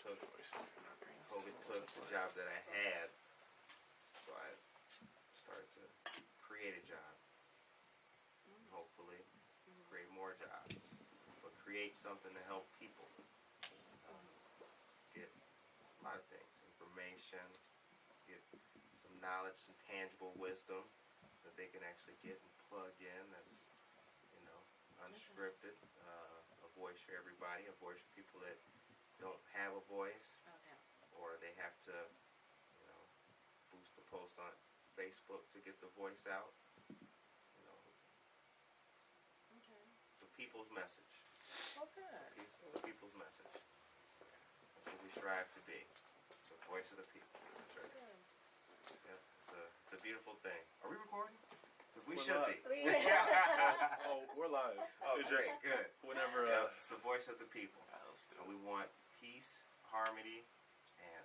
took the job that I had, so I started to create a job. And hopefully, create more jobs, but create something to help people get a lot of things, information, get some knowledge, some tangible wisdom that they can actually get and plug in. That's, unscripted, a voice for everybody, a voice for people that don't have a voice, or they have to, boost the post on Facebook to get the voice out. The people's message. Okay. The people's message. That's what we strive to be. The voice of the people. That's right. Yeah, it's a beautiful thing. Are we recording? Because we should be. Oh, we're live. Oh, great, good. Whenever it's the voice of the people. And we want peace, harmony, and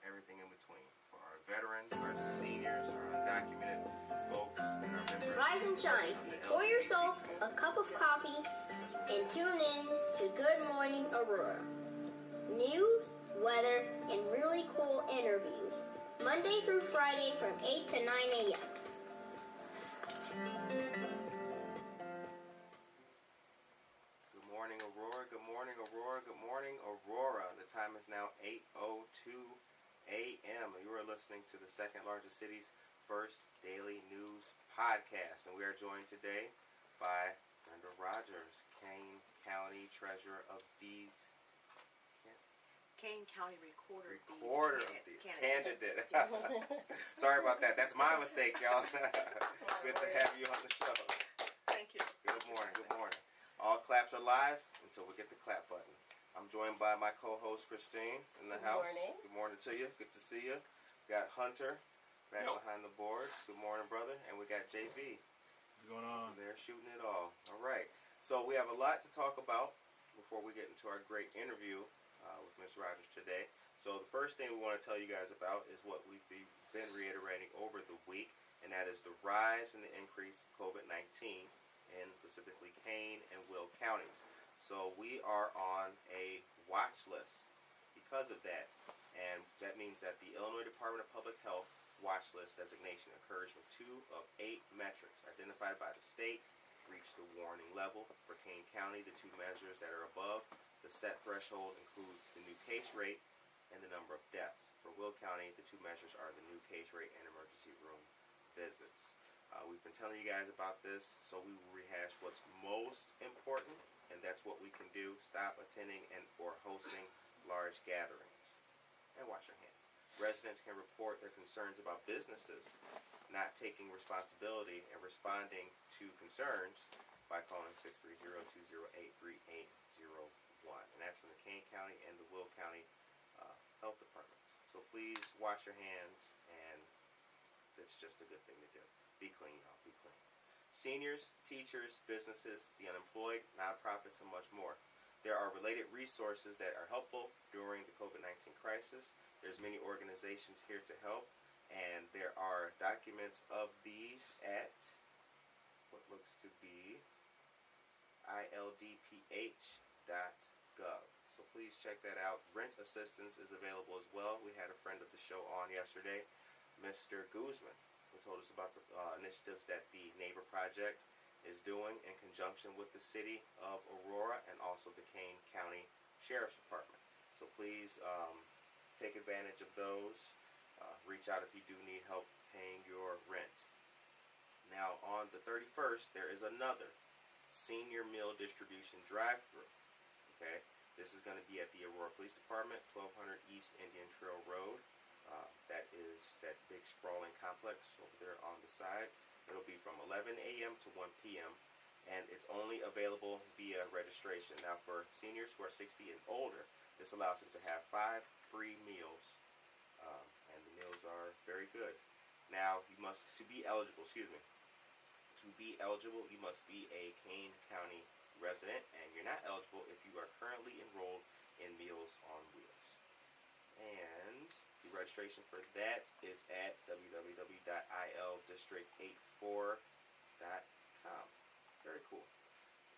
everything in between for our veterans, our seniors, our undocumented folks, and our members. Rise and shine. Pour yourself a cup of coffee and tune in to Good Morning Aurora. News, weather, and really cool interviews. Monday through Friday from 8 to 9 a.m. Good morning, Aurora. Good morning, Aurora. Good morning, Aurora. The time is now 8:02 a.m. You are listening to the second largest city's first daily news podcast. And we are joined today by Brenda Rodgers, Kane County Treasurer of Deeds. Kane County Recorder of Deeds. Candidate. Sorry about that. That's my mistake, y'all. Good to have you on the show. Thank you. Good morning. Good morning. All claps are live until we get the clap button. I'm joined by my co-host Christine in the house. Morning. Good morning to you. Good to see you. We got Hunter back behind the boards. Good morning, brother. And we got JV. What's going on? They're shooting it all. All right. So we have a lot to talk about before we get into our great interview with Ms. Rodgers today. So the first thing we want to tell you guys about is what we've been reiterating over the week, and that is the rise and the increase of COVID-19 in specifically Kane and Will counties. So we are on a watch list because of that, and that means that the Illinois Department of Public Health watch list designation occurs when 2 of 8 metrics identified by the state reach the warning level. For Kane County, the 2 measures that are above the set threshold include the new case rate and the number of deaths. For Will County, the 2 measures are the new case rate and emergency room visits. We've been telling you guys about this, so we will rehash what's most important, and that's what we can do. Stop attending and or hosting large gatherings. And wash your hands. Residents can report their concerns about businesses not taking responsibility and responding to concerns by calling 630-208-3801. And that's from the Kane County and the Will County health departments. So please wash your hands, and that's just a good thing to do. Be clean, y'all. Be clean. Seniors, teachers, businesses, the unemployed, nonprofits, and much more. There are related resources that are helpful during the COVID-19 crisis. There's many organizations here to help, and there are documents of these at what looks to be ildph.gov. So please check that out. Rent assistance is available as well. We had a friend of the show on yesterday, Mr. Guzman, who told us about the initiatives that the Neighbor Project is doing in conjunction with the city of Aurora and also the Kane County Sheriff's Department. So please take advantage of those. Reach out if you do need help paying your rent. Now on the 31st, there is another senior meal distribution drive-thru. Okay, this is going to be at the Aurora Police Department, 1200 East Indian Trail Road. That is that big sprawling complex over there on the side. It'll be from 11 a.m. to 1 p.m. and it's only available via registration. Now for seniors who are 60 and older, this allows them to have 5 free meals, and the meals are very good. Now to be eligible, you must be a Kane County resident, and you're not eligible if you are currently enrolled in Meals on Wheels. And the registration for that is at www.ildistrict84.com. Very cool.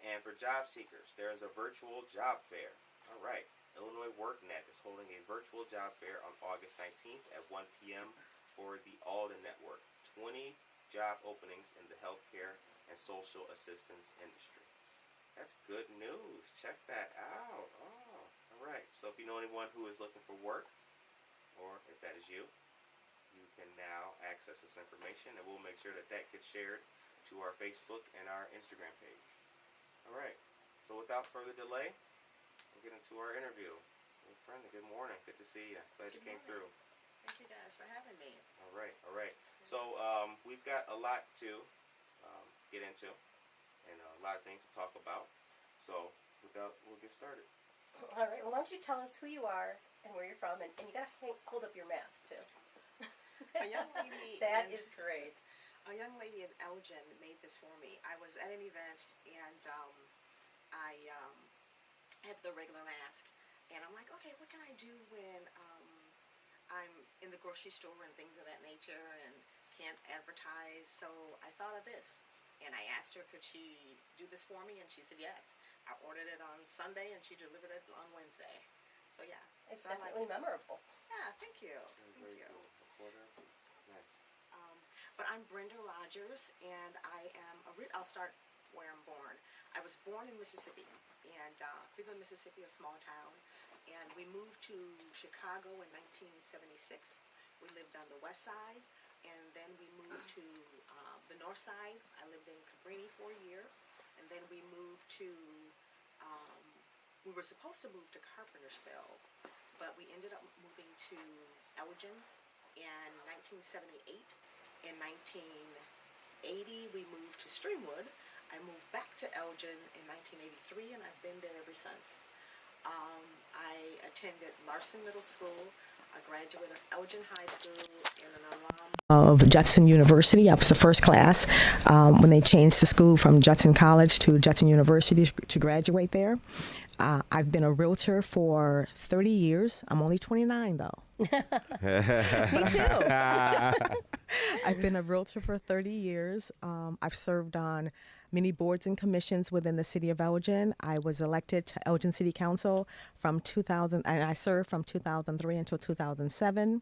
And for job seekers, there is a virtual job fair. All right. Illinois WorkNet is holding a virtual job fair on August 19th at 1 p.m. for the Alden Network. 20 job openings in the healthcare and social assistance industry. That's good news. Check that out. Oh, all right. So if you know anyone who is looking for work, or if that is you, you can now access this information, and we'll make sure that that gets shared to our Facebook and our Instagram page. All right. So without further delay, we'll get into our interview. Well, Brenda, good morning. Good to see you. Glad you came through. Thank you guys for having me. All right. All right. So we've got a lot to get into, and a lot of things to talk about. So we'll get started. All right. Well, why don't you tell us who you are and where you're from, and you gotta hold up your mask too. A young lady. That is great. A young lady in Elgin made this for me. I was at an event and I had the regular mask, and I'm like, okay, what can I do when I'm in the grocery store and things of that nature and can't advertise? So I thought of this, and I asked her, could she do this for me? And she said yes. I ordered it on Sunday, and she delivered it on Wednesday. So yeah, It's so definitely memorable. yeah. Thank you. Very Thank you. cool. Nice. But I'm Brenda Rodgers, and I am I'll start where I'm born. I was born in Mississippi, and Cleveland, Mississippi, a small town, and we moved to Chicago in 1976. We lived on the west side, and then we moved to the north side. I lived in Cabrini for a year, and then we moved to, we were supposed to move to Carpentersville, but we ended up moving to Elgin in 1978. In 1980, we moved to Streamwood. I moved back to Elgin in 1983, and I've been there ever since. I attended Larson Middle School, a graduate of Elgin High School, and an alum of Judson University. I was the first class when they changed the school from Judson College to Judson University to graduate there. I've been a realtor for 30 years. I'm only 29, though. Me too. I've been a realtor for 30 years. I've served on many boards and commissions within the city of Elgin. I was elected to Elgin City Council from 2000, and I served from 2003 until 2007.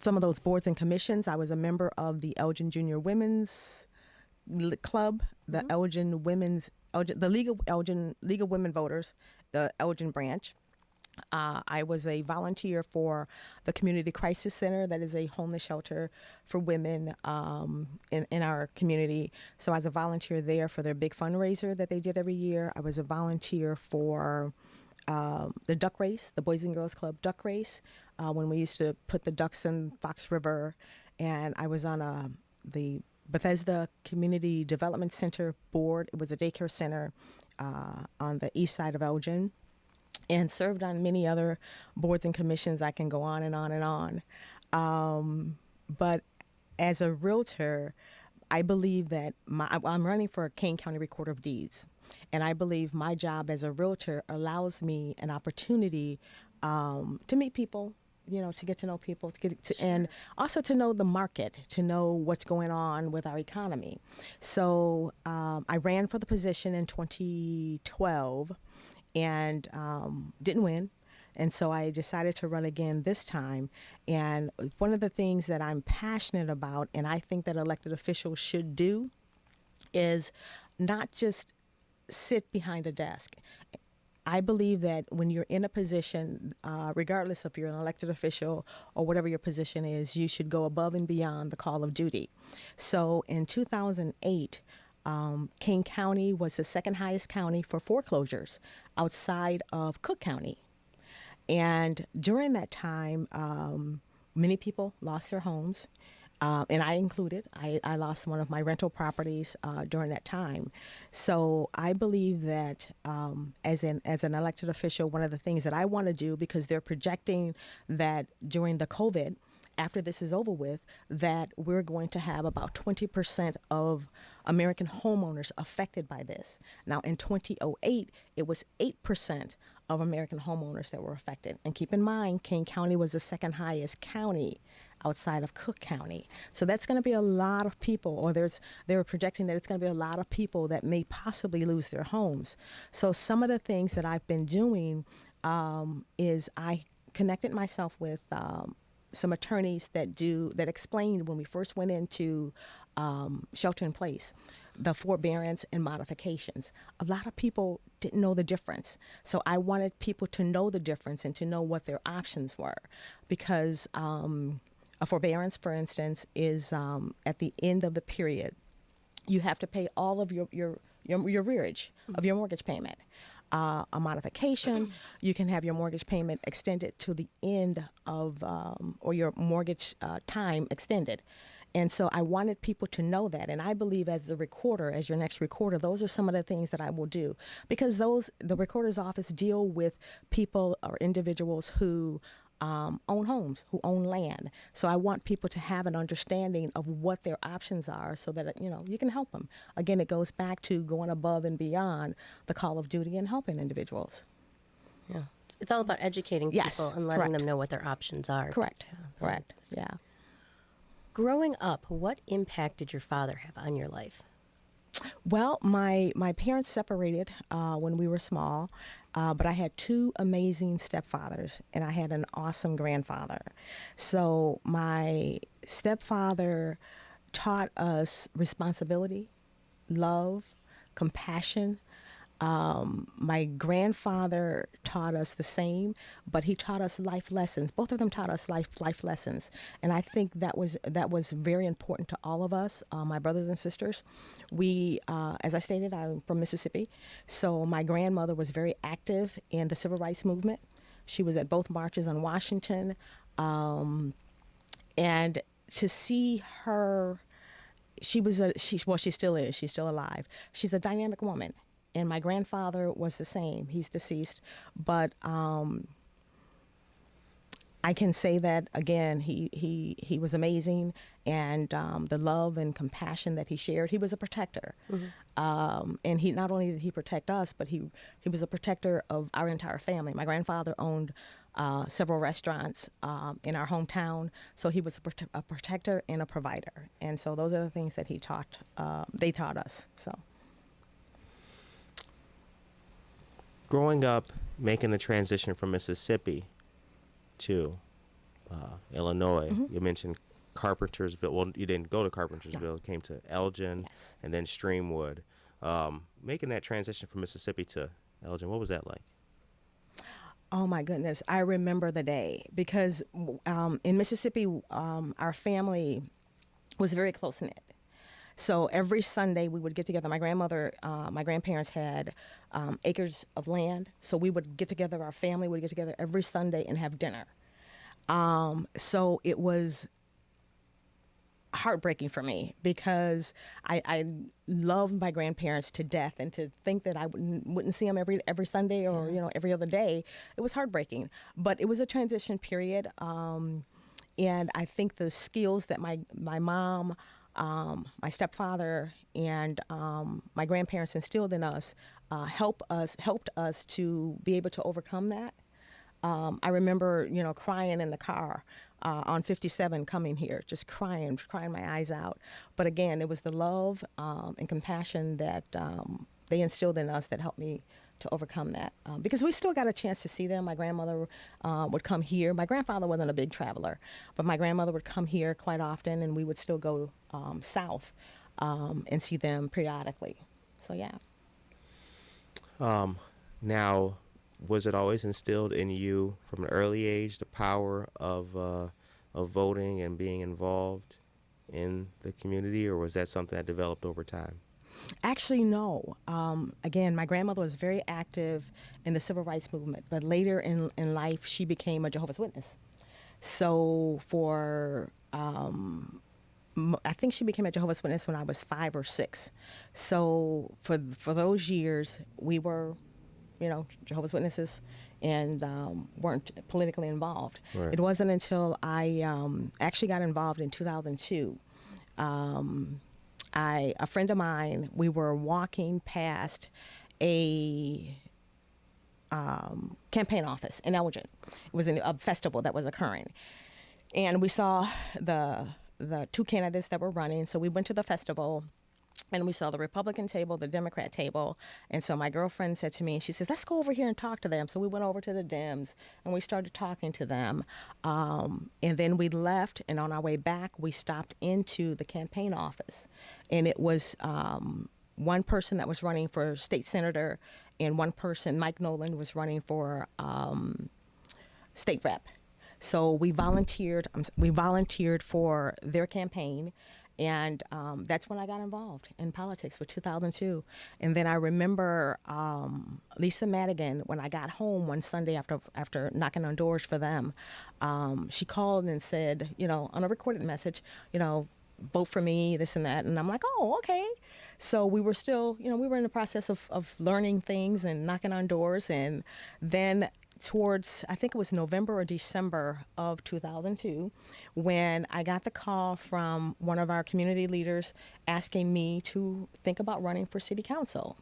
Some of those boards and commissions, I was a member of the Elgin Junior Women's Club, the Elgin Women's, the League of Women Voters, the Elgin branch. I was a volunteer for the Community Crisis Center, that is a homeless shelter for women in our community. So I was a volunteer there for their big fundraiser that they did every year. I was a volunteer for the duck race, the Boys and Girls Club duck race, when we used to put the ducks in Fox River. And I was on the Bethesda Community Development Center board. It was a daycare center on the east side of Elgin, and served on many other boards and commissions. I can go on and on and on. But as a realtor, I believe that I'm running for Kane County Recorder of Deeds. And I believe my job as a realtor allows me an opportunity to meet people, to get to know people, and also to know the market, to know what's going on with our economy. So I ran for the position in 2012 and didn't win. And so I decided to run again this time. And one of the things that I'm passionate about, and I think that elected officials should do, is not just sit behind a desk. I believe that when you're in a position, regardless if you're an elected official or whatever your position is, you should go above and beyond the call of duty. So in 2008, Kane County was the second highest county for foreclosures outside of Cook County. And during that time, many people lost their homes, and I included. I lost one of my rental properties during that time. So I believe that as an elected official, one of the things that I want to do, because they're projecting that during the COVID, after this is over with, that we're going to have about 20% of American homeowners affected by this. Now, in 2008, it was 8% of American homeowners that were affected. And keep in mind, Kane County was the second highest county outside of Cook County. So that's going to be a lot of people, or they're projecting that it's going to be a lot of people that may possibly lose their homes. So some of the things that I've been doing is I connected myself with some attorneys that explained when we first went into shelter in place, the forbearance and modifications. A lot of people didn't know the difference. So I wanted people to know the difference and to know what their options were. Because a forbearance, for instance, is at the end of the period, you have to pay all of your arrearage of your mortgage payment. A modification, you can have your mortgage payment extended to the end of, or your mortgage time extended. And so I wanted people to know that. And I believe as your next recorder, those are some of the things that I will do. Because the recorder's office deal with people or individuals who own homes, who own land. So I want people to have an understanding of what their options are so that, you can help them. Again, it goes back to going above and beyond the call of duty and helping individuals. Yeah. It's all about educating people and letting them know what their options are. Correct. Correct. Yeah. Growing up, what impact did your father have on your life? Well, my parents separated when we were small, but I had two amazing stepfathers, and I had an awesome grandfather. So my stepfather taught us responsibility, love, compassion. My grandfather taught us the same, but he taught us life lessons. Both of them taught us life lessons, and I think that was very important to all of us, my brothers and sisters. We, as I stated, I'm from Mississippi, so my grandmother was very active in the civil rights movement. She was at both marches on Washington, and to see her, she still is. She's still alive. She's a dynamic woman. And my grandfather was the same. He's deceased. But I can say that, again, he was amazing. And the love and compassion that he shared, he was a protector. Mm-hmm. And he not only did he protect us, but he was a protector of our entire family. My grandfather owned several restaurants in our hometown. So he was a protector and a provider. And so those are the things that they taught us. So. Growing up, making the transition from Mississippi to Illinois, you mentioned Carpentersville. Well, you didn't go to Carpentersville. Came to Elgin, and then Streamwood. Making that transition from Mississippi to Elgin, what was that like? Oh, my goodness. I remember the day because in Mississippi, our family was very close-knit. So every Sunday we would get together. My grandparents had acres of land. So we would get together, our family would get together every Sunday and have dinner. So it was heartbreaking for me because I loved my grandparents to death, and to think that I wouldn't see them every Sunday or every other day, it was heartbreaking. But it was a transition period, and I think the skills that my mom, my stepfather, and my grandparents instilled in us helped us to be able to overcome that. I remember, crying in the car on 57 coming here, just crying my eyes out. But again, it was the love and compassion that they instilled in us that helped me to overcome that. Because we still got a chance to see them. My grandmother would come here. My grandfather wasn't a big traveler, but my grandmother would come here quite often, and we would still go south and see them periodically. So, yeah. Now, was it always instilled in you from an early age the power of voting and being involved in the community, or was that something that developed over time? Actually, no. Again, my grandmother was very active in the civil rights movement, but later in life, she became a Jehovah's Witness. So I think she became a Jehovah's Witness when I was 5 or 6. So for those years, we were, Jehovah's Witnesses and weren't politically involved. Right. It wasn't until I actually got involved in 2002. A friend of mine, we were walking past a campaign office in Elgin. It was a festival that was occurring. And we saw the two candidates that were running. So we went to the festival and we saw the Republican table, the Democrat table. And so my girlfriend said to me, she says, let's go over here and talk to them. So we went over to the Dems and we started talking to them. And then we left, and on our way back, we stopped into the campaign office. And it was one person that was running for state senator, and one person, Mike Nolan, was running for state rep. So we volunteered for their campaign. And that's when I got involved in politics for 2002. And then I remember Lisa Madigan, when I got home one Sunday after knocking on doors for them, she called and said, on a recorded message, vote for me, this and that. And I'm like, oh, okay. So we were still, we were in the process of learning things and knocking on doors. And then towards, I think it was November or December of 2002, when I got the call from one of our community leaders asking me to think about running for city council.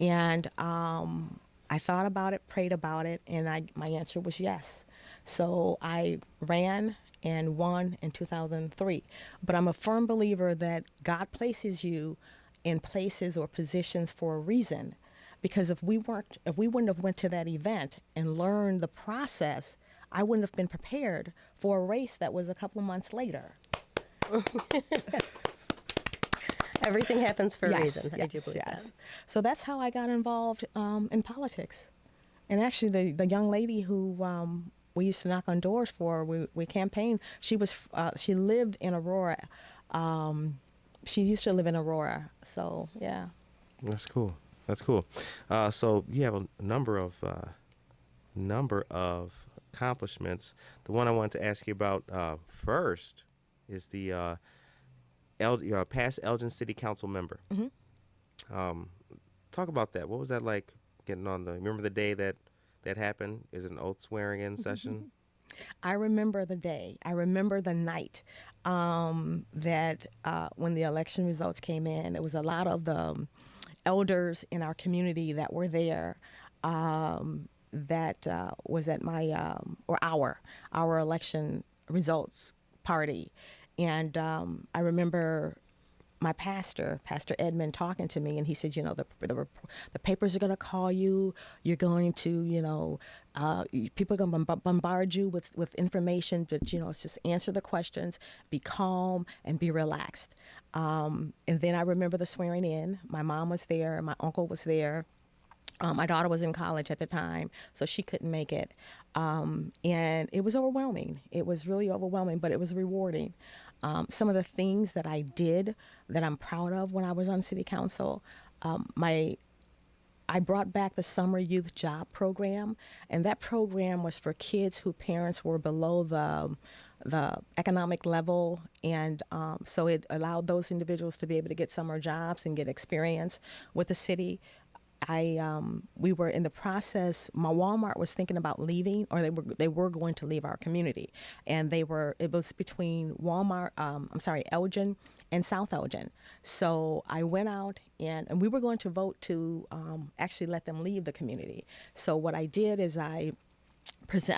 And I thought about it, prayed about it, and my answer was yes. So I ran and won in 2003. But I'm a firm believer that God places you in places or positions for a reason. Because if we wouldn't have went to that event and learned the process, I wouldn't have been prepared for a race that was a couple of months later. Everything happens for a Yes, reason. I yes, do believe yes. that. So that's how I got involved in politics. And actually, the young lady who we used to knock on doors for, we campaigned. She lived in Aurora. She used to live in Aurora. So yeah. That's cool. That's cool. So you have a number of accomplishments. The one I wanted to ask you about first is the you're a past Elgin City Council member. Mm-hmm. Talk about that. What was that like getting on remember the day that happened? Is it an oath swearing in session? I remember the day. I remember the night that when the election results came in, it was a lot of the elders in our community that were there that was at my or our election results party. And I remember my pastor Edmund, talking to me, and he said, the papers are going to call you. You're going to, people are going to bombard you with information, but, just answer the questions, be calm, and be relaxed. And then I remember the swearing in. My mom was there. My uncle was there. My daughter was in college at the time, so she couldn't make it. And it was overwhelming. It was really overwhelming, but it was rewarding. Some of the things that I did that I'm proud of when I was on city council, I brought back the summer youth job program, and that program was for kids whose parents were below the economic level, and so it allowed those individuals to be able to get summer jobs and get experience with the city. We were in the process. My Walmart was thinking about leaving, or they were going to leave our community, and it was between Elgin and South Elgin. So I went out and we were going to vote to actually let them leave the community. So what I did is I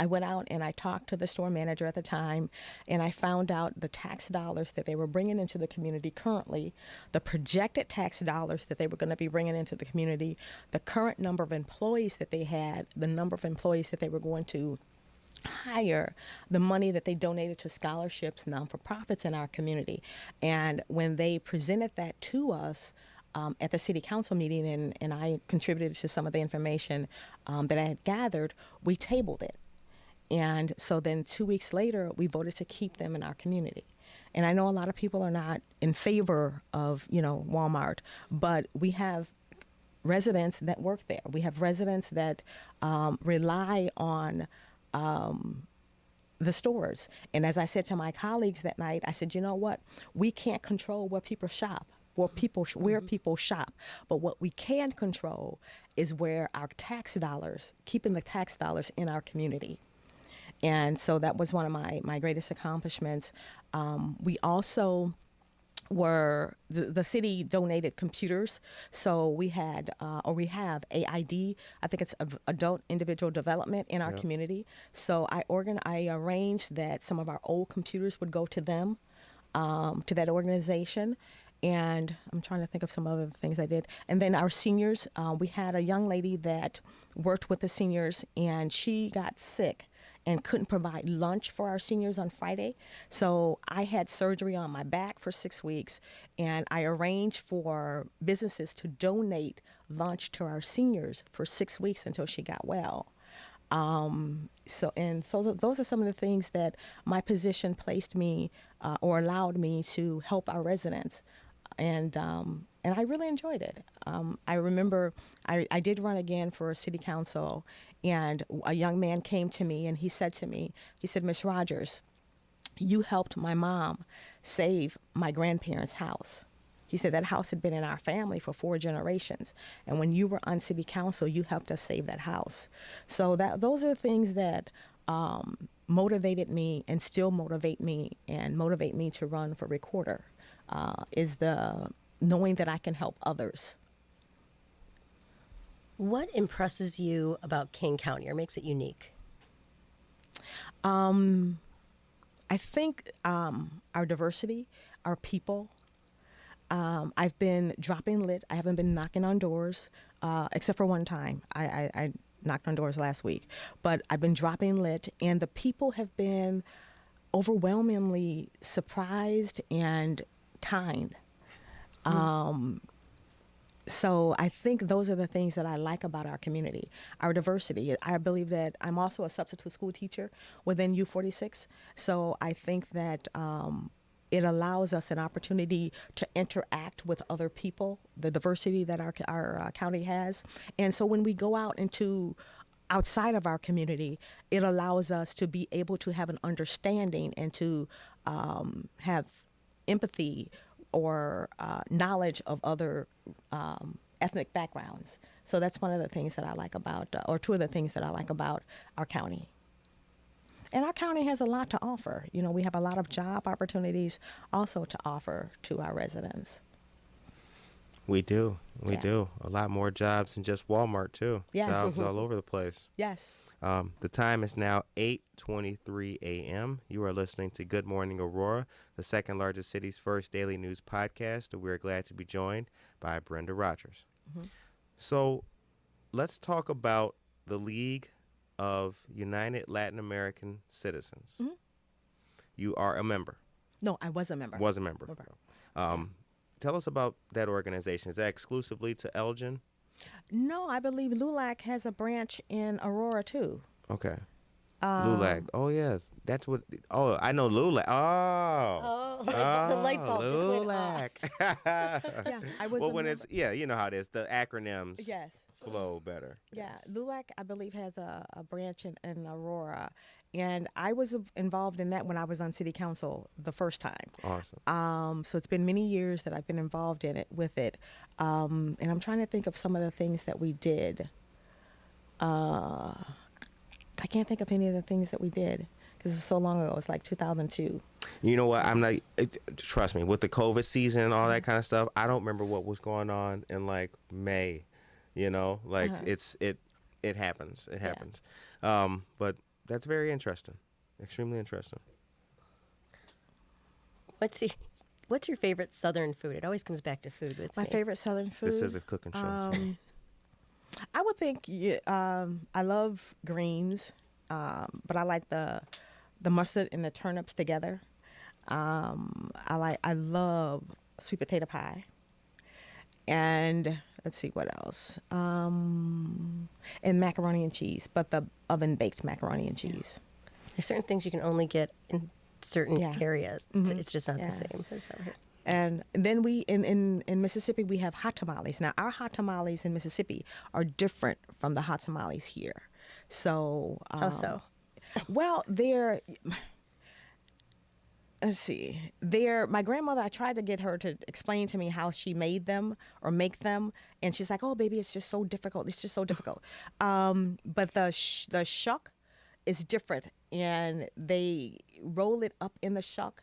went out and I talked to the store manager at the time, and I found out the tax dollars that they were bringing into the community currently, the projected tax dollars that they were going to be bringing into the community, the current number of employees that they had, the number of employees that they were going to hire, the money that they donated to scholarships, non-for-profits in our community. And when they presented that to us, at the city council meeting, and I contributed to some of the information that I had gathered, we tabled it. And so then 2 weeks later, we voted to keep them in our community. And I know a lot of people are not in favor of, Walmart, but we have residents that work there. We have residents that rely on the stores. And as I said to my colleagues that night, I said, you know what? We can't control where people shop. Where people shop. But what we can control is where our tax dollars, keeping the tax dollars in our community. And so that was one of my greatest accomplishments. We also were the city donated computers, so we had or we have AID. I think it's adult individual development in our community. So I arranged that some of our old computers would go to them, to that organization. And I'm trying to think of some other things I did. And then our seniors, we had a young lady that worked with the seniors, and she got sick and couldn't provide lunch for our seniors on Friday. So I had surgery on my back for 6 weeks, and I arranged for businesses to donate lunch to our seniors for 6 weeks until she got well. So those are some of the things that my position placed me or allowed me to help our residents. And I really enjoyed it. I remember I did run again for city council, and a young man came to me and he said, Miss Rodgers, you helped my mom save my grandparents' house. He said that house had been in our family for 4 generations. And when you were on city council, you helped us save that house. So those are things that motivated me and still motivate me to run for recorder. Is the knowing that I can help others. What impresses you about Kane County or makes it unique? I think our diversity, our people. I've been dropping lit. I haven't been knocking on doors, except for one time. I knocked on doors last week. But I've been dropping lit, and the people have been overwhelmingly surprised and kind. So I think those are the things that I like about our community, our diversity. I believe that I'm also a substitute school teacher within U46. So I think that it allows us an opportunity to interact with other people, the diversity that our county has. And so when we go out into outside of our community, it allows us to be able to have an understanding and to have empathy or knowledge of other ethnic backgrounds. So that's one of the things that I like about, or two of the things that I like about our county. And our county has a lot to offer. You know, we have a lot of job opportunities also to offer to our residents. We do. We do. A lot more jobs than just Walmart, too. Yes. Jobs all over the place. Yes. The time is now 8:23 a.m. You are listening to Good Morning Aurora, the second largest city's first daily news podcast, and we're glad to be joined by Brenda Rodgers. So let's talk about the League of United Latin American Citizens. You are a member. No, I was a member. Was a member. Tell us about that organization. Is that exclusively to Elgin? No, I believe LULAC has a branch in Aurora, too. Okay. LULAC. Oh, yes. That's what. Oh, I know LULAC. Oh. The light bulb just went LULAC. Yeah, I was Well, a when member. it's, you know how it is. The acronyms Yes. flow better. Yeah, Yes. LULAC, I believe, has a branch in Aurora. And I was involved in that when I was on city council the first time. Awesome. So it's been many years that I've been involved in it with it. And I'm trying to think of some of the things that we did. I can't think of any of the things that we did because it was so long ago. It was like 2002. You know what? I'm not, trust me, with the COVID season and all that kind of stuff, I don't remember what was going on in like May, you know, like it happens. It happens. But that's very interesting. Extremely interesting. What's your favorite Southern food? It always comes back to food with My me. favorite Southern food. This is a cooking show. I would think I love greens, but I like the mustard and the turnips together. I love sweet potato pie, and let's see what else. And macaroni and cheese, but the oven baked macaroni and cheese. There's certain things you can only get in certain areas. It's just not Yeah. the same as over here. And then we in Mississippi we have hot tamales. Now our hot tamales in Mississippi are different from the hot tamales here. So How so? Well, let's see. My grandmother, I tried to get her to explain to me how she made them or make them, and she's like, "Oh, baby, it's just so difficult. It's just so difficult." But the shuck is different, and they roll it up in the shuck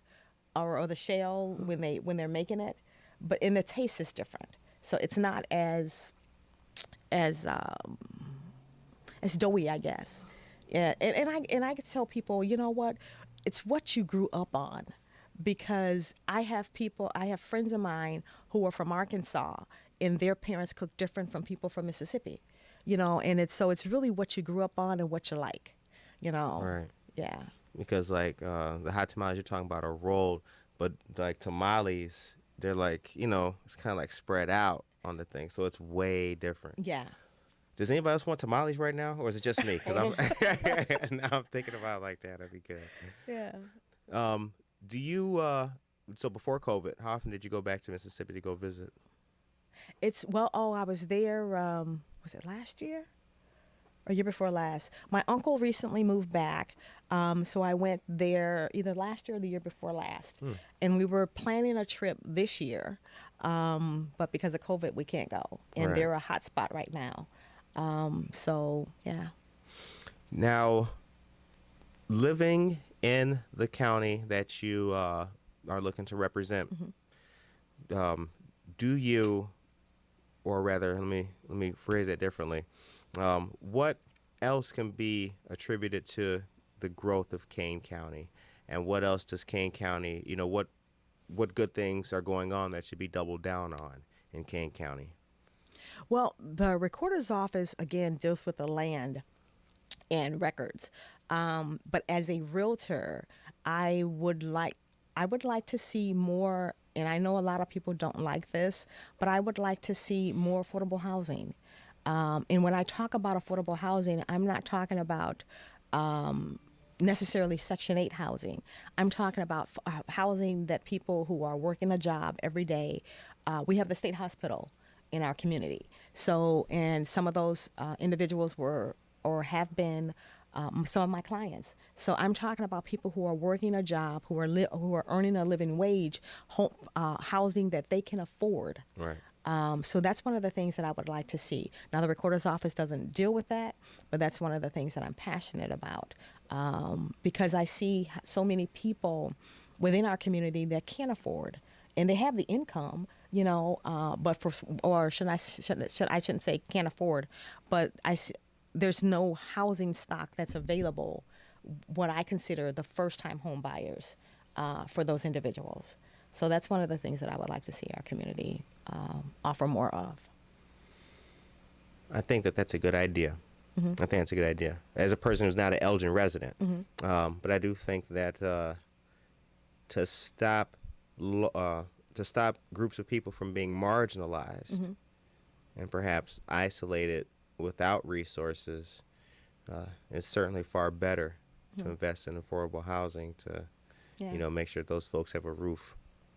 or the shell when they're making it, and the taste is different. So it's not as doughy, I guess. Yeah, and I tell people, you know what, it's what you grew up on, because I have friends of mine who are from Arkansas, and their parents cook different from people from Mississippi, and it's really what you grew up on and what you like, Right. Yeah. Because like the hot tamales you're talking about are rolled, but like tamales, they're like, it's kind of like spread out on the thing, so it's way different. Yeah. Does anybody else want tamales right now, or is it just me? Because now I'm thinking about it like that. That'd be good. Yeah. Do you so before COVID, how often did you go back to Mississippi to go visit? I was there, was it last year or year before last? My uncle recently moved back, so I went there either last year or the year before last. And we were planning a trip this year, but because of COVID, we can't go. And Right. they're a hot spot right now. So, yeah. Now, living in the county that you are looking to represent, do you, or rather, let me phrase it differently. What else can be attributed to the growth of Kane County, and what else does Kane County, what good things are going on that should be doubled down on in Kane County? Well, the recorder's office, again, deals with the land and records. But as a realtor, I would like to see more, and I know a lot of people don't like this, but I would like to see more affordable housing. And when I talk about affordable housing, I'm not talking about necessarily Section 8 housing. I'm talking about housing that people who are working a job every day. We have the state hospital in our community. So, and some of those individuals were or have been some of my clients. So I'm talking about people who are working a job, who are earning a living wage, housing that they can afford. Right. So that's one of the things that I would like to see. Now, the recorder's office doesn't deal with that, but that's one of the things that I'm passionate about, because I see so many people within our community that can't afford, and they have the income, but I shouldn't say can't afford, but there's no housing stock that's available, what I consider the first-time home buyers for those individuals. So that's one of the things that I would like to see our community offer more of. I think that's a good idea. I think that's a good idea. As a person who's not an Elgin resident, but I do think that to stop groups of people from being marginalized and perhaps isolated without resources, it's certainly far better to invest in affordable housing to, make sure that those folks have a roof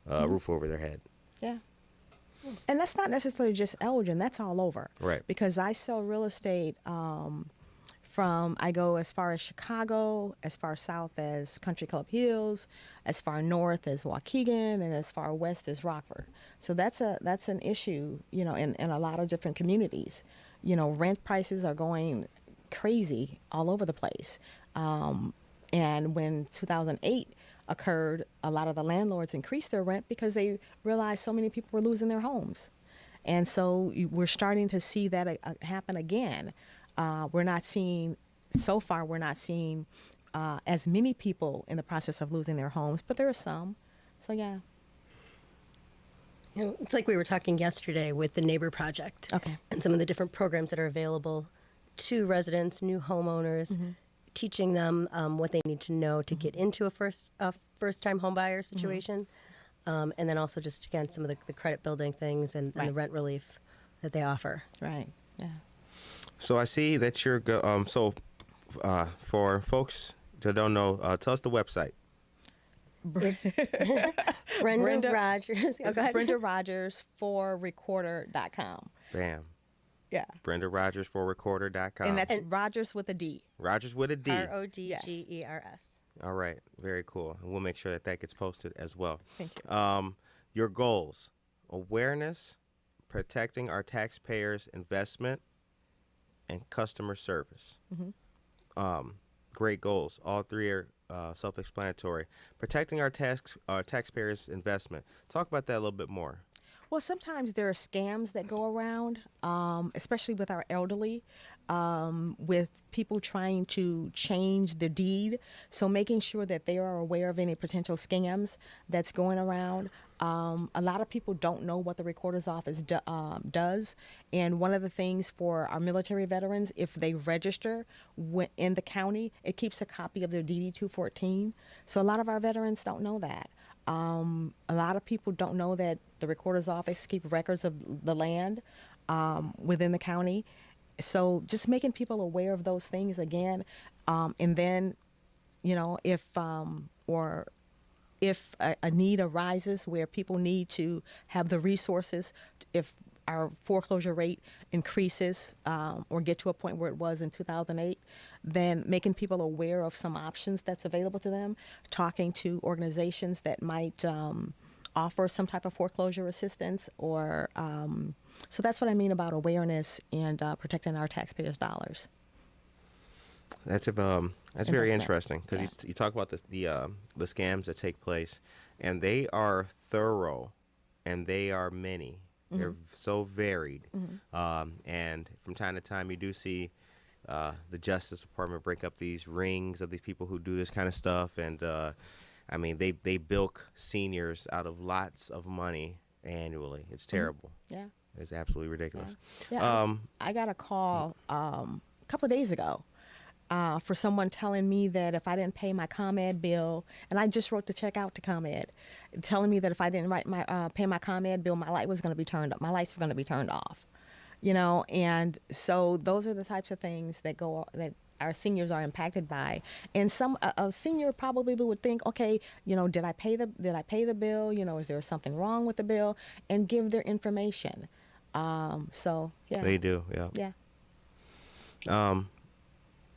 over their head. Yeah. And that's not necessarily just Elgin, that's all over. Right. Because I sell real estate I go as far as Chicago, as far south as Country Club Hills, as far north as Waukegan, and as far west as Rockford. So that's an issue, in a lot of different communities. Rent prices are going crazy all over the place. And when 2008 occurred, a lot of the landlords increased their rent because they realized so many people were losing their homes. And so we're starting to see that happen again. We're not seeing as many people in the process of losing their homes, but there are some. So, yeah. It's like we were talking yesterday with the Neighbor Project. Okay. And some of the different programs that are available to residents, new homeowners, teaching them what they need to know to get into a first-time home buyer situation. And then also just, again, some of the credit building things and the rent relief that they offer. Right, yeah. So I see that you're for folks that don't know, tell us the website. It's Brenda Rodgers. Oh, go ahead. Brenda Rodgers for recorder.com. Bam. Yeah. Brenda Rodgers for recorder.com. And that's Rodgers with a D. Rodgers with a D. Rodgers. All right. Very cool. And we'll make sure that gets posted as well. Thank you. Your goals: awareness, protecting our taxpayers' investment, and customer service. Great goals. All three are self-explanatory. Protecting our taxpayers' investment. Talk about that a little bit more. Well, sometimes there are scams that go around, especially with our elderly, with people trying to change the deed. So making sure that they are aware of any potential scams that's going around. A lot of people don't know what the recorder's office does. And one of the things for our military veterans, if they register in the county, it keeps a copy of their DD 214. So a lot of our veterans don't know that. A lot of people don't know that the recorder's office keep records of the land within the county. So just making people aware of those things again. And then, if a need arises where people need to have the resources, if our foreclosure rate increases or get to a point where it was in 2008, then making people aware of some options that's available to them, talking to organizations that might offer some type of foreclosure assistance, or so that's what I mean about awareness and protecting our taxpayers' dollars. That's very interesting, because you talk about the scams that take place, and they are thorough, and they are many. They're so varied, and from time to time you do see the Justice Department break up these rings of these people who do this kind of stuff, and I mean they bilk seniors out of lots of money annually. It's terrible. Yeah, it's absolutely ridiculous. Yeah. I got a call a couple of days ago. For someone telling me that if I didn't pay my ComEd bill, and I just wrote the check out to ComEd, telling me that if I didn't pay my ComEd bill, my light was going to be turned up. My lights were going to be turned off, And so those are the types of things that our seniors are impacted by. And a senior probably would think, okay, did I pay the bill? Is there something wrong with the bill? And give their information. So yeah, they do. Yeah. Yeah.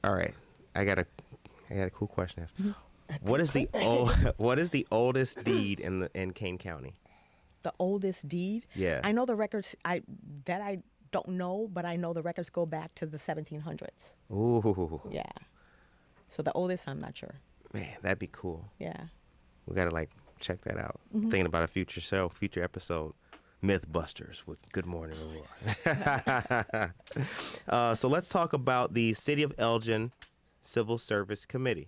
All right, I got a cool question. What is the oldest deed in Kane County? The oldest deed? Yeah. I know the records. I don't know, but I know the records go back to the 1700s. Ooh. Yeah. So the oldest, I'm not sure. Man, that'd be cool. Yeah. We gotta check that out. Thinking about a future episode. Mythbusters with Good Morning Aurora. So let's talk about the City of Elgin Civil Service Committee.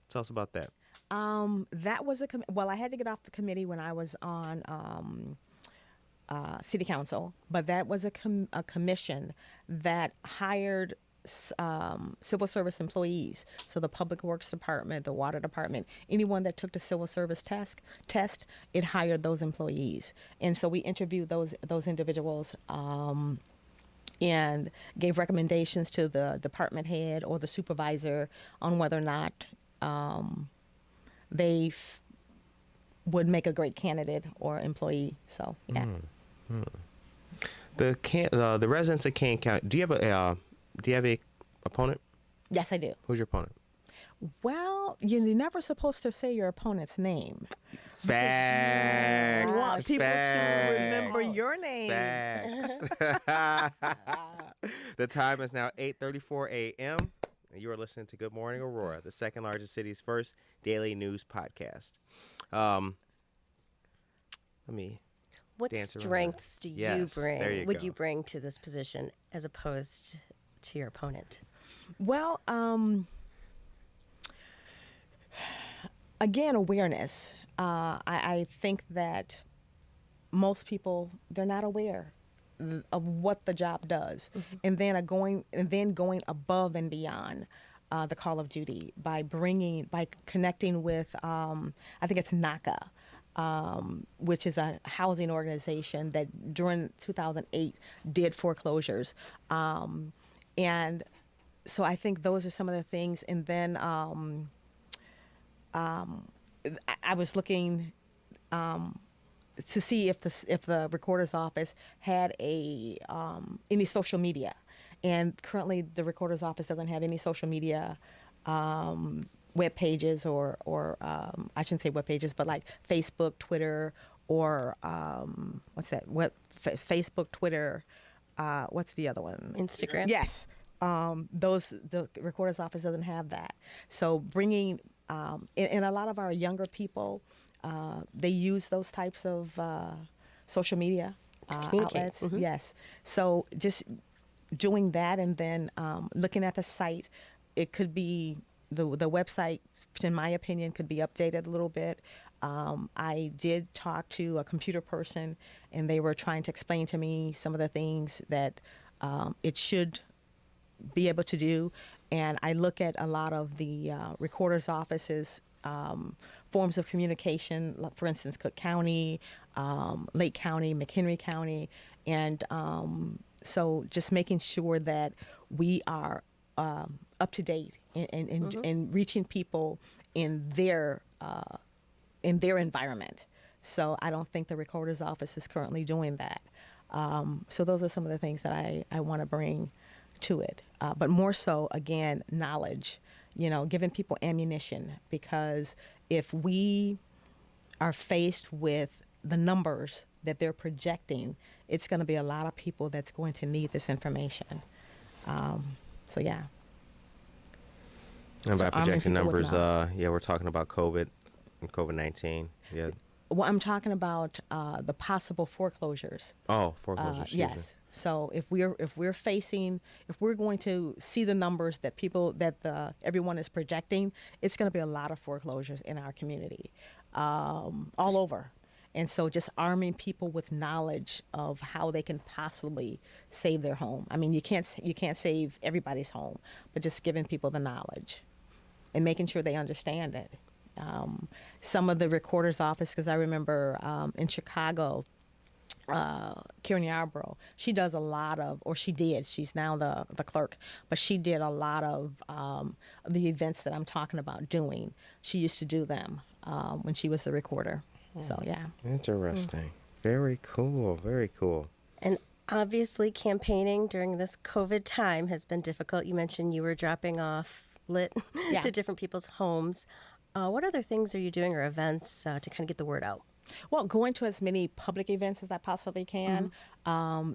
Tell us about that. That was I had to get off the committee when I was on City Council, but that was a commission that hired civil service employees. So the Public Works Department, the Water Department, anyone that took the civil service test, it hired those employees. And so we interviewed those individuals and gave recommendations to the department head or the supervisor on whether or not they would make a great candidate or employee. So yeah. The residents of Kane County. Do you have a opponent? Yes, I do. Who's your opponent? Well, you're never supposed to say your opponent's name. Facts. You want people Facts. to remember your name. Facts. The time is now 8:34 a.m. and you are listening to Good Morning Aurora, the second largest city's first daily news podcast. What dance around strengths do you bring? there you would go. you bring to this position as opposed to your opponent? Well, again, awareness. I think that most people, they're not aware of what the job does, and then going above and beyond the call of duty by connecting with I think it's NACA, which is a housing organization that during 2008 did foreclosures, and so I think those are some of the things. And then I was looking to see if the recorder's office had any social media, and currently the recorder's office doesn't have any social media web pages or I shouldn't say web pages, but like Facebook, Twitter, or Facebook, Twitter. What's the other one? Instagram? Yes. The recorder's office doesn't have that. So bringing And a lot of our younger people, they use those types of social media communicate. outlets. Yes. So just doing that, and then looking at the site, it could be the website, in my opinion, could be updated a little bit. I did talk to a computer person, and they were trying to explain to me some of the things that it should be able to do. And I look at a lot of the recorder's offices, forms of communication, like, for instance, Cook County, Lake County, McHenry County. And so just making sure that we are up to date and reaching people in their environment. So I don't think the recorder's office is currently doing that. So those are some of the things that I want to bring to it. But more so, again, knowledge, giving people ammunition, because if we are faced with the numbers that they're projecting, it's going to be a lot of people that's going to need this information. So, yeah. And by So arming projecting people with numbers, knowledge. we're talking about COVID-19. Yeah. Well, I'm talking about the possible foreclosures. Oh, foreclosures. excuse me. Yes. So if we're going to see the numbers that everyone is projecting, it's going to be a lot of foreclosures in our community, all over. And so just arming people with knowledge of how they can possibly save their home. I mean, you can't save everybody's home, but just giving people the knowledge and making sure they understand it. Some of the recorder's office, because I remember in Chicago, Karen Yarborough, she does a lot of, or she did, she's now the clerk, but she did a lot of the events that I'm talking about doing. She used to do them when she was the recorder. So, yeah. Interesting. Very cool. Very cool. And obviously, campaigning during this COVID time has been difficult. You mentioned you were dropping off lit Yeah. to different people's homes. What other things are you doing, or events to kind of get the word out? Well, going to as many public events as I possibly can.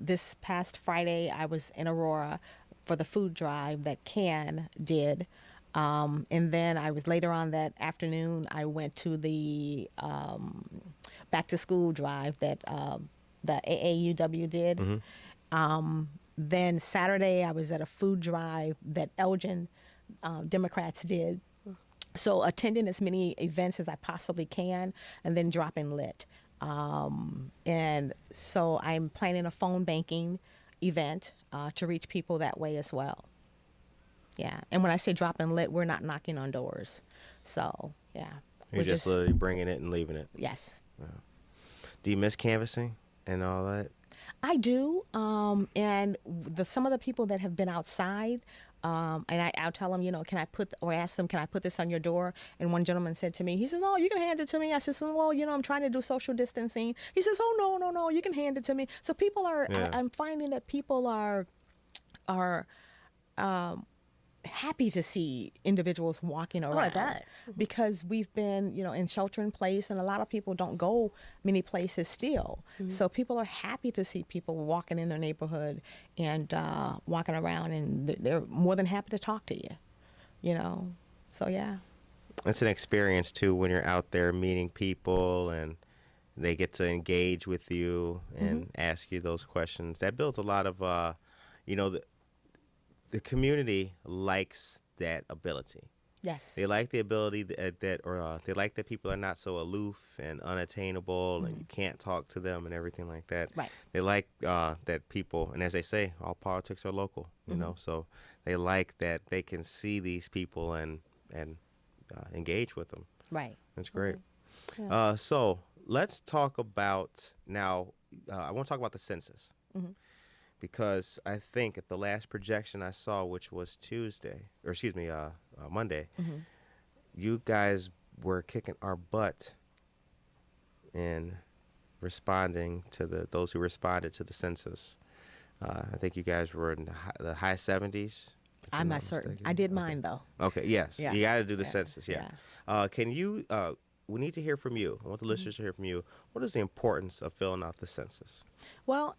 This past Friday, I was in Aurora for the food drive that Kane did. And then I was later on that afternoon, I went to the back to school drive that the AAUW did. Then Saturday, I was at a food drive that Elgin Democrats did. So attending as many events as I possibly can, and then dropping lit. And so I'm planning a phone banking event to reach people that way as well. Yeah. And when I say dropping lit, we're not knocking on doors. So, yeah. You're just literally bringing it and leaving it. Yes. Do you miss canvassing and all that? I do. And some of the people that have been outside, and I'll tell them, can I ask them, can I put this on your door? And one gentleman said to me, he says, oh, you can hand it to me. I said, well, I'm trying to do social distancing. He says, oh, no, you can hand it to me. So people are, I'm finding that people are happy to see individuals walking around. I bet. Because we've been, in shelter in place, and a lot of people don't go many places still. So people are happy to see people walking in their neighborhood and walking around, and they're more than happy to talk to you, So, yeah. It's an experience, too, when you're out there meeting people and they get to engage with you and ask you those questions. That builds a lot of, the community likes that ability. Yes. They like the ability they like that people are not so aloof and unattainable and you can't talk to them and everything like that. Right. They like that people, and as they say, all politics are local, so they like that they can see these people and engage with them. Right. That's great. Yeah. So let's talk about now, I want to talk about the census. Because I think at the last projection I saw, which was Monday, you guys were kicking our butt in responding to those who responded to the census. I think you guys were in the high 70s. I'm not certain. I did mine, though. Okay, yes. Yeah. You got to do the census, yeah. Can you we need to hear from you. I want the listeners to hear from you. What is the importance of filling out the census? Well,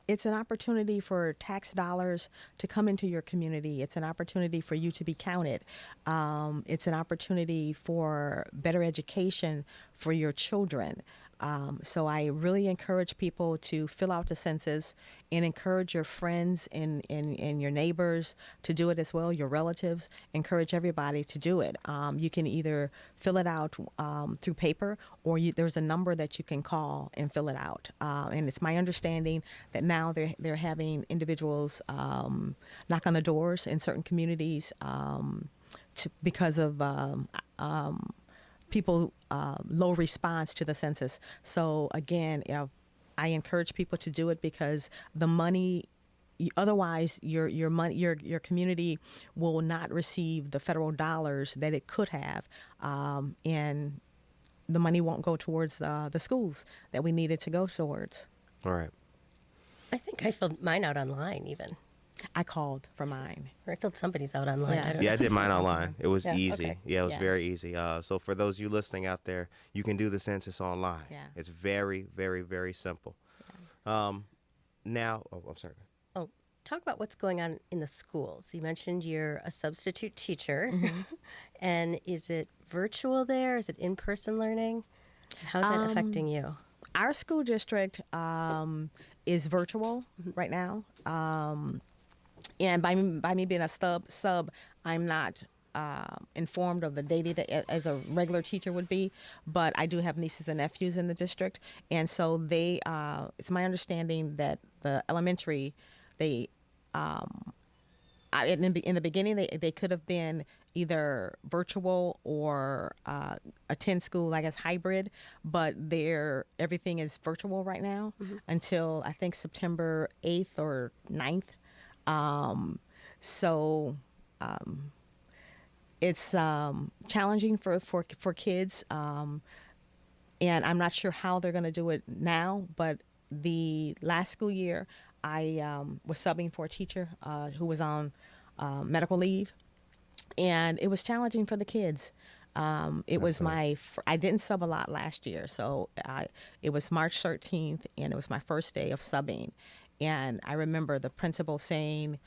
it's an opportunity for tax dollars to come into your community. It's an opportunity for you to be counted. It's an opportunity for better education for your children. So I really encourage people to fill out the census and encourage your friends and your neighbors to do it as well, your relatives. Encourage everybody to do it. You can either fill it out through paper, or there's a number that you can call and fill it out. And it's my understanding that now they're having individuals knock on the doors in certain communities because of people low response to the census. So again, I encourage people to do it because the money, otherwise your money, your community will not receive the federal dollars that it could have, and the money won't go towards the schools that we needed to go towards. All right. I think I filled mine out online even. I called for mine. Or I filled somebody's out online. Yeah. I don't Yeah, know. I did mine online. It was Yeah, easy. okay. Yeah, it was Yeah. very easy. So for those of you listening out there, you can do the census online. Yeah. It's very, very, very simple. Now, I'm sorry. Oh, talk about what's going on in the schools. You mentioned you're a substitute teacher. And is it virtual there? Is it in-person learning? How's that affecting you? Our school district is virtual right now. And by me being a sub, I'm not informed of the day-to-day as a regular teacher would be, but I do have nieces and nephews in the district, and so they. It's my understanding that the elementary, in the beginning they could have been either virtual or attend school, I guess hybrid, but everything is virtual right now until I think September 8th or 9th. So it's challenging for kids, and I'm not sure how they're going to do it now. But the last school year, I was subbing for a teacher who was on medical leave, and it was challenging for the kids. It was I didn't sub a lot last year, so it was March 13th, and it was my first day of subbing. And I remember the principal saying,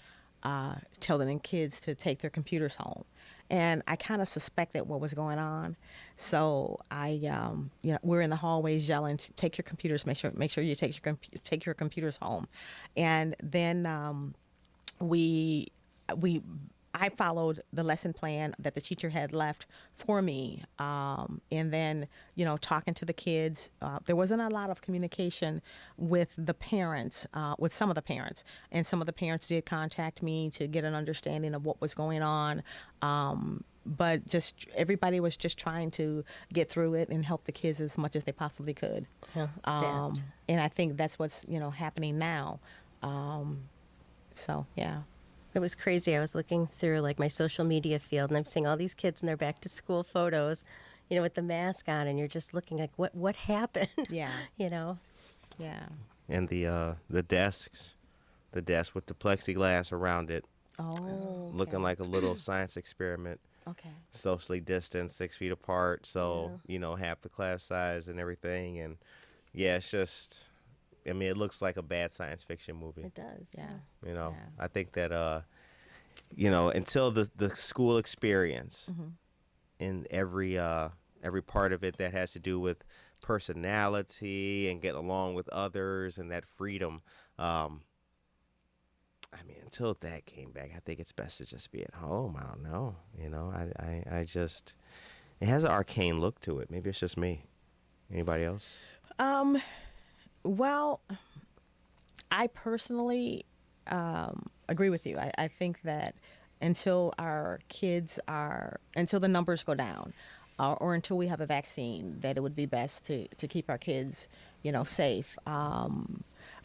telling the kids to take their computers home. And I kind of suspected what was going on. So we're in the hallways yelling, take your computers, make sure you take your computers home. And then I followed the lesson plan that the teacher had left for me. And then, talking to the kids, there wasn't a lot of communication with the parents, with some of the parents. And some of the parents did contact me to get an understanding of what was going on. But just everybody was just trying to get through it and help the kids as much as they possibly could. Yeah, adapt. And I think that's what's, happening now. So, yeah. It was crazy. I was looking through like my social media field, and I'm seeing all these kids in their back to school photos, with the mask on, and you're just looking like, what happened? Yeah. Yeah. And the desks with the plexiglass around it, Oh. looking like a little science experiment. Okay. Socially distanced, 6 feet apart, so half the class size and everything. And yeah, it's just, it looks like a bad science fiction movie. It does. Yeah. Yeah. I think that until the school experience in every part of it that has to do with personality and getting along with others and that freedom, until that came back, I think it's best to just be at home. I don't know. I just, it has an arcane look to it. Maybe it's just me. Anybody else? Well, I personally agree with you. I think that until until the numbers go down, or until we have a vaccine, that it would be best to keep our kids, safe.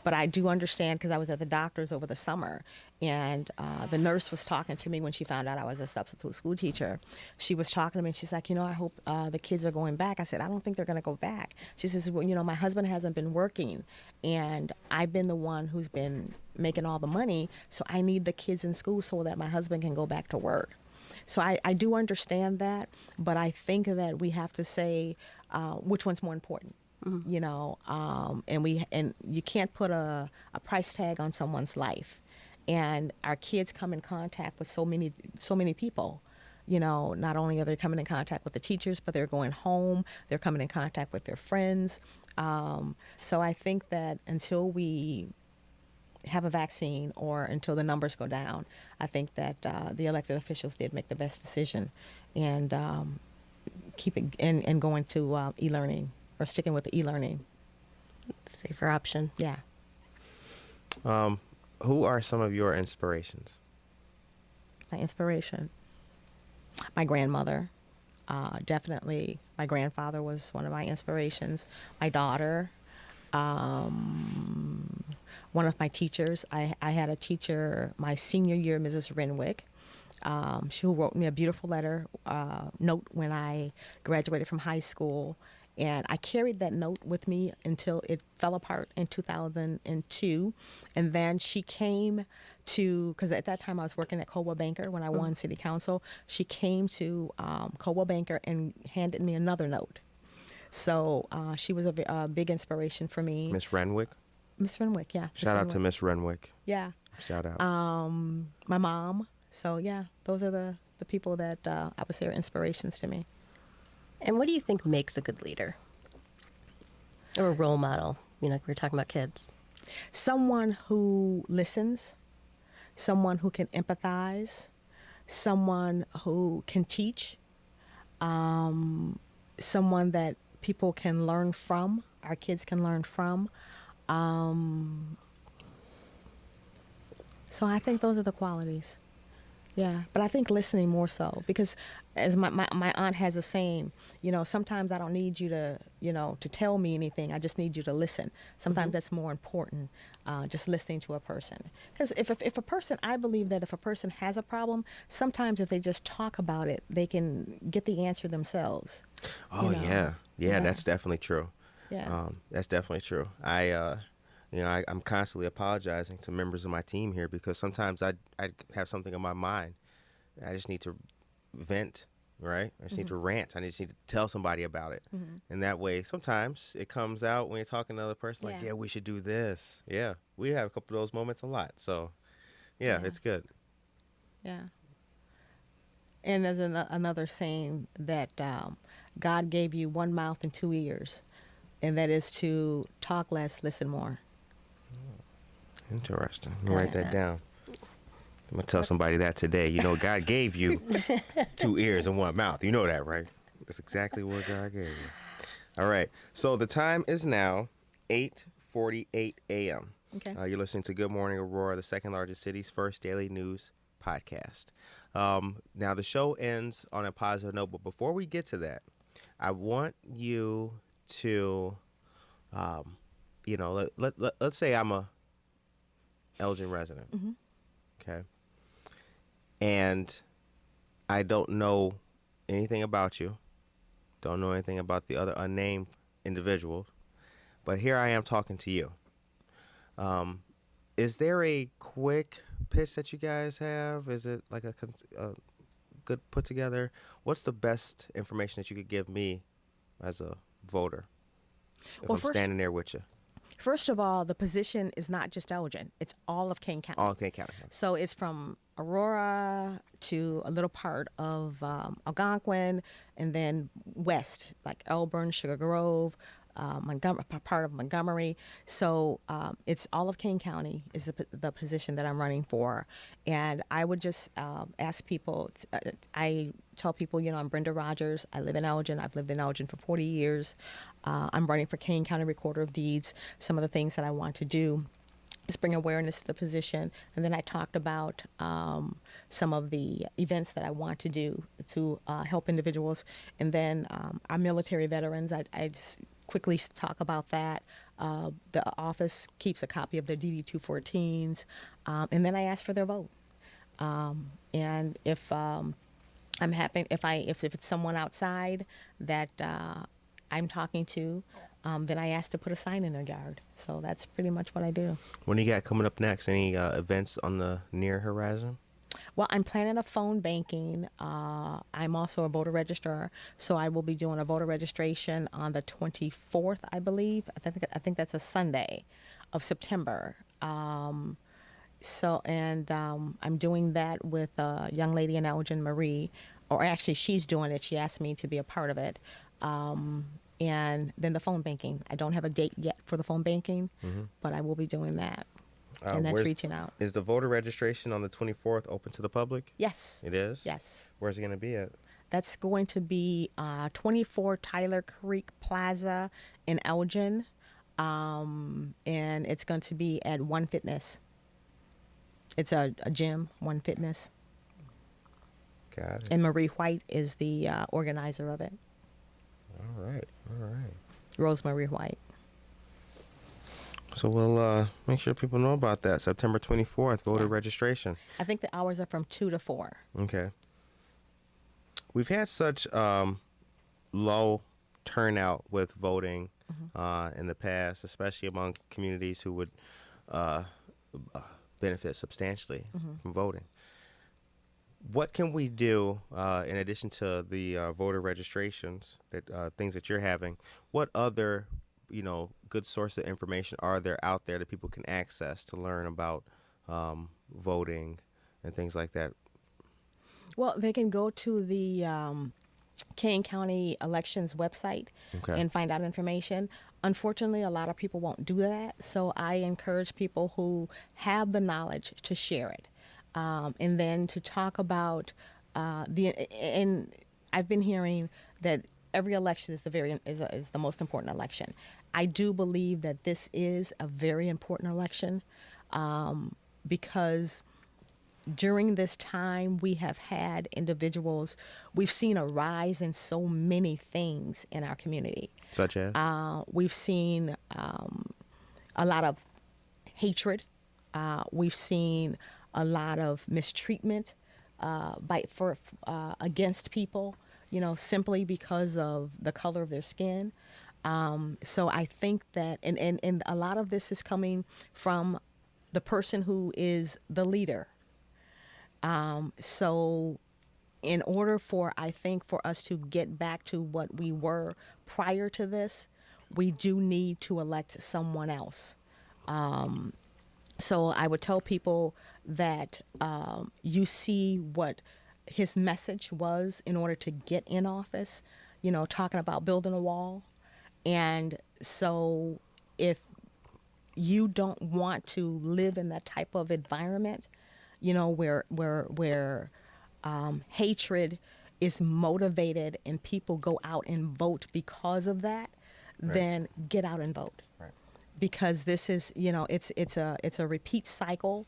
But I do understand, because I was at the doctor's over the summer, and the nurse was talking to me when she found out I was a substitute school teacher. She was talking to me, and she's like, I hope the kids are going back. I said, I don't think they're going to go back. She says, well, my husband hasn't been working, and I've been the one who's been making all the money, so I need the kids in school so that my husband can go back to work. So I do understand that, but I think that we have to say which one's more important. You know, and you can't put a price tag on someone's life, and our kids come in contact with so many people. You know, not only are they coming in contact with the teachers, but they're going home. They're coming in contact with their friends. So I think that until we have a vaccine or until the numbers go down, I think that the elected officials did make the best decision, and keep it and going to e-learning or sticking with the e-learning. Safer option. Yeah. Who are some of your inspirations? My inspiration, my grandmother. Definitely, my grandfather was one of my inspirations. My daughter. One of my teachers. I had a teacher my senior year, Mrs. Renwick. She wrote me a beautiful note when I graduated from high school. And I carried that note with me until it fell apart in 2002. And then she came because at that time I was working at Coldwell Banker when I won city council. She came to Coldwell Banker and handed me another note. So she was a big inspiration for me. Miss Renwick? Miss Renwick, yeah. Shout out to Miss Renwick. Yeah. Shout out. My mom. So, yeah, those are the people that I would say are inspirations to me. And what do you think makes a good leader or a role model? You know, we were talking about kids. Someone who listens, someone who can empathize, someone who can teach, someone that people can learn from, our kids can learn from. So I think those are the qualities. Yeah, but I think listening more so, because as my aunt has a saying, you know, sometimes I don't need you to, to tell me anything. I just need you to listen. Sometimes that's more important, just listening to a person. Because if a person, I believe that if a person has a problem, sometimes if they just talk about it, they can get the answer themselves. Oh, yeah, that's definitely true. Yeah. That's definitely true. I'm constantly apologizing to members of my team here because sometimes I have something in my mind. I just need to vent, right? I just need to rant. I just need to tell somebody about it. And that way, sometimes it comes out when you're talking to another person, like, yeah, we should do this. Yeah, we have a couple of those moments a lot. So, yeah. It's good. Yeah. And there's another saying that God gave you one mouth and two ears, and that is to talk less, listen more. Interesting. Write that down. I'm going to tell somebody that today. You know, God gave you 2 ears and 1 mouth. You know that, right? That's exactly what God gave you. All right. So the time is now 8:48 a.m. Okay. You're listening to Good Morning Aurora, the second largest city's first daily news podcast. Now, the show ends on a positive note, but before we get to that, I want you to, let's say I'm a Elgin resident, okay, and I don't know anything about you, don't know anything about the other unnamed individuals, but here I am talking to you. Is there a quick pitch that you guys have? Is it like a good put together? What's the best information that you could give me as a voter if I'm standing there with you? First of all, the position is not just Elgin. It's all of Kane County. All of Kane County. So it's from Aurora to a little part of Algonquin, and then west, like Elburn, Sugar Grove, part of Montgomery. So it's all of Kane County is the position that I'm running for. And I would just ask people, I tell people, I'm Brenda Rodgers. I live in Elgin. I've lived in Elgin for 40 years. I'm running for Kane County Recorder of Deeds. Some of the things that I want to do is bring awareness to the position. And then I talked about some of the events that I want to do to help individuals. And then our military veterans, I just quickly talk about that. The office keeps a copy of their DD-214s. And then I ask for their vote. And if I'm happy, if it's someone outside that I'm talking to, then I ask to put a sign in their yard. So that's pretty much what I do. What do you got coming up next? Any events on the near horizon? Well, I'm planning a phone banking. I'm also a voter registrar, so I will be doing a voter registration on the 24th, I believe. I think that's a Sunday of September. I'm doing that with a young lady in Elgin, Marie, or actually she's doing it. She asked me to be a part of it. And then the phone banking. I don't have a date yet for the phone banking, but I will be doing that. And that's reaching out. Is the voter registration on the 24th open to the public? Yes. It is? Yes. Where's it going to be at? That's going to be 24 Tyler Creek Plaza in Elgin. And it's going to be at One Fitness. It's a gym, One Fitness. Got it. And Marie White is the organizer of it. All right. Rosemary White. So we'll make sure people know about that. September 24th, voter registration. I think the hours are from 2 to 4. Okay. We've had such low turnout with voting in the past, especially among communities who would benefit substantially from voting. What can we do in addition to the voter registrations, that things that you're having? What other, good source of information are there out there that people can access to learn about voting and things like that? Well, they can go to the Kane County elections website and find out information. Unfortunately, a lot of people won't do that, so I encourage people who have the knowledge to share it. And then to talk about and I've been hearing that every election is the most important election. I do believe that this is a very important election because during this time we have had individuals. We've seen a rise in so many things in our community. Such as? We've seen a lot of hatred. We've seen a lot of mistreatment against people, simply because of the color of their skin. So I think that, and a lot of this is coming from the person who is the leader. So in order for us to get back to what we were prior to this, we do need to elect someone else. So I would tell people that you see what his message was in order to get in office, talking about building a wall. And so if you don't want to live in that type of environment, where hatred is motivated and people go out and vote because of that, then get out and vote. Right. Because this is, it's a repeat cycle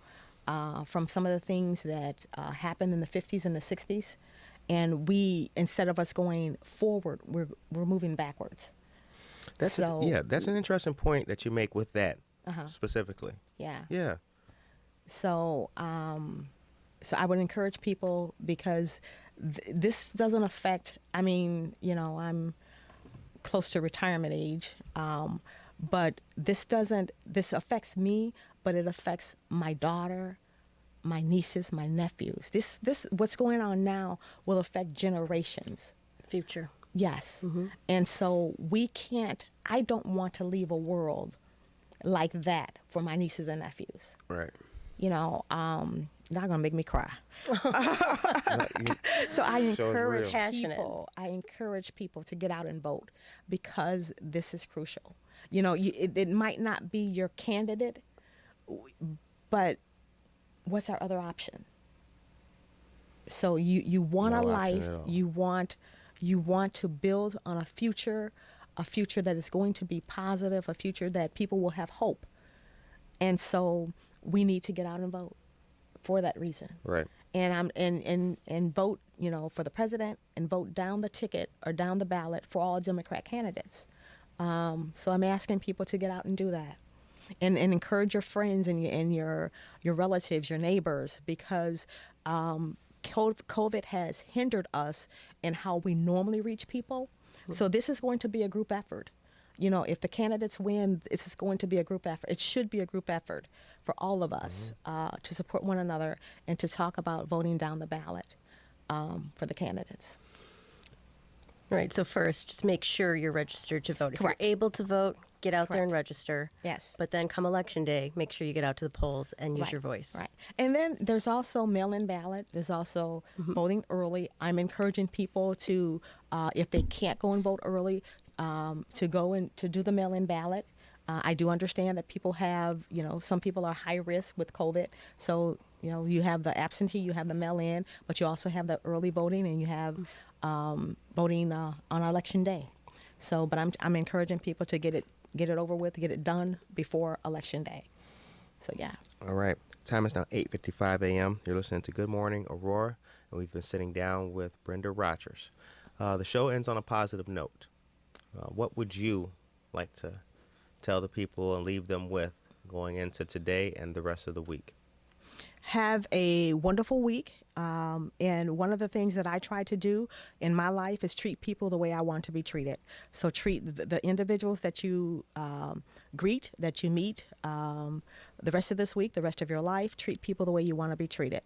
from some of the things that happened in the 50s and the 60s, and instead of us going forward, we're moving backwards. That's an interesting point that you make with that specifically. Yeah. Yeah. So, so I would encourage people, because this doesn't affect. I'm close to retirement age. But this affects me, but it affects my daughter, my nieces, my nephews. This what's going on now will affect generations. Future. Yes. And so I don't want to leave a world like that for my nieces and nephews. Right. Not gonna make me cry. So I encourage people to get out and vote, because this is crucial. It might not be your candidate, but what's our other option? So you want a life, you want to build on a future that is going to be positive, a future that people will have hope. And so we need to get out and vote for that reason. Right. And vote, for the president, and vote down the ticket or down the ballot for all Democrat candidates. So I'm asking people to get out and do that, and encourage your friends and your relatives, your neighbors, because COVID has hindered us in how we normally reach people. So this is going to be a group effort. if the candidates win, it's just going to be a group effort. It should be a group effort for all of us to support one another and to talk about voting down the ballot for the candidates. Right. So first, just make sure you're registered to vote. If Correct. you're able to vote, get out there and Correct. register. Yes. But then come election day, make sure you get out to the polls and use your voice. Right. And then there's also mail-in ballot. There's also voting early. I'm encouraging people to, if they can't go and vote early, to go and to do the mail-in ballot. I do understand that people have, some people are high risk with COVID. So, you have the absentee, you have the mail-in, but you also have the early voting, and you have voting on election day. So, but I'm encouraging people to get it over with, get it done before election day. So, yeah. All right. Time is now 8:55 a.m. You're listening to Good Morning Aurora, and we've been sitting down with Brenda Rodgers. The show ends on a positive note. What would you like to tell the people and leave them with going into today and the rest of the week? Have a wonderful week. And one of the things that I try to do in my life is treat people the way I want to be treated. So treat the individuals that you greet, that you meet the rest of this week, the rest of your life, treat people the way you want to be treated.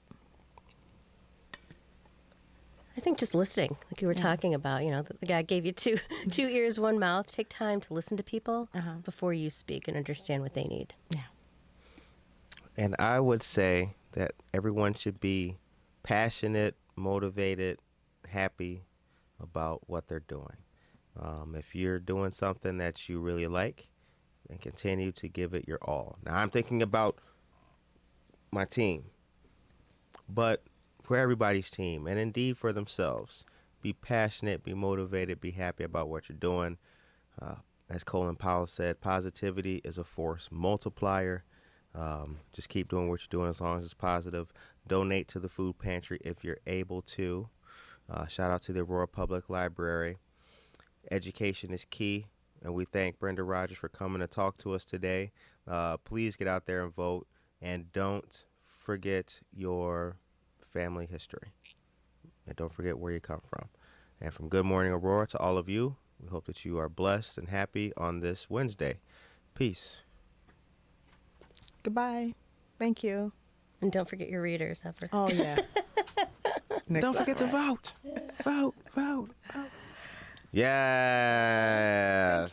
I think just listening, like you were talking about, the guy gave you two ears, one mouth. Take time to listen to people before you speak and understand what they need. Yeah. And I would say that everyone should be passionate, motivated, happy about what they're doing. If you're doing something that you really like, then continue to give it your all. Now, I'm thinking about my team, but for everybody's team, and indeed for themselves, be passionate, be motivated, be happy about what you're doing. As Colin Powell said, positivity is a force multiplier. Just keep doing what you're doing as long as it's positive. Donate to the food pantry if you're able to. Shout out to the Aurora Public Library. Education is key, and we thank Brenda Rodgers for coming to talk to us today. Please get out there and vote, and don't forget your family history, and don't forget where you come from. And from Good Morning Aurora to all of you, we hope that you are blessed and happy on this Wednesday. Peace. Goodbye. Thank you. And don't forget your readers, Effort. Oh, yeah. Don't forget to vote. Vote. Yes.